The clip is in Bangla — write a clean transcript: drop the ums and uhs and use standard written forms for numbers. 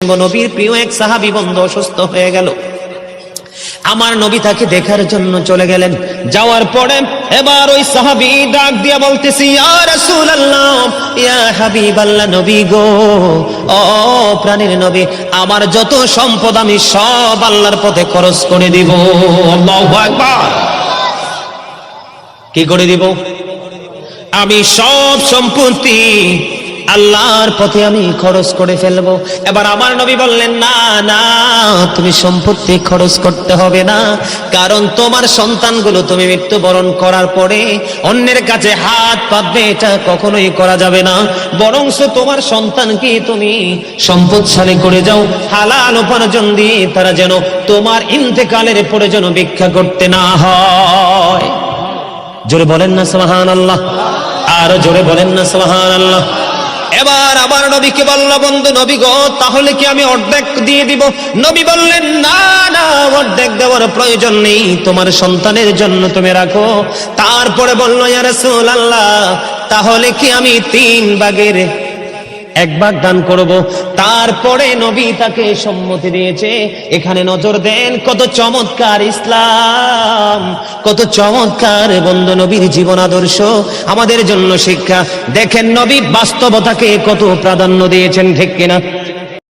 শুনবো। নবীর প্রিয় এক সাহাবী বন্ধু অসুস্থ হয়ে গেল, আমার নবী তাকে দেখার জন্য চলে গেলেন। যাওয়ার পরে এবার ওই সাহাবী ডাক দিয়া বলতেছি, ইয়া রাসূলুল্লাহ, ইয়া হাবিবাল্লাহ, নবী গো, ও প্রাণের নবী, আমার যত সম্পদ আমি সব আল্লাহর পথে খরচ করে দিব। আল্লাহু আকবার। কি করে দিব? আমি সব সম্পত্তি আল্লাহর পথে আমি খরচ করে ফেলবো। এবার আমার নবী বললেন, না না, তুমি সম্পত্তি খরচ করতে হবে না, কারণ তোমার সন্তানগুলো তুমি মৃত্যুবরণ করার পরে অন্যের কাছে হাত পাতবে, এটা কখনোই করা যাবে না। বরংস তোমার সন্তানকে তুমি সম্পদশালী করে যাও, হালাল উপার্জন দিয়ে তারা যেন তোমার ইন্তেকালের পরে যেন ভিক্ষা করতে না হয়। জোরে বলেন না সুবহানাল্লাহ, আর জোরে বলেন না সুবহানাল্লাহ। এবার আবার নবীকে বলল, বন্ধু নবী গো, তাহলে কি আমি অর্ধেক দিয়ে দিব? নবী বললেন, না না, অর্ধেক দেওয়ার প্রয়োজন নেই, তোমার সন্তানের জন্য তুমি রাখো। তারপরে বলল, ইয়া রাসূলুল্লাহ, তাহলে কি আমি 3 ভাগের 1 ভাগ দান করব? তারপরে নবী তাকে সম্মতি দিয়েছে। এখানে নজর দেন, কত চমৎকার ইসলাম, কত চমৎকার বন্ধু নবীর জীবন আদর্শ আমাদের জন্য শিক্ষা। দেখেন নবী বাস্তবতাকে কত প্রাধান্য দিয়েছেন, ঠিক কিনা?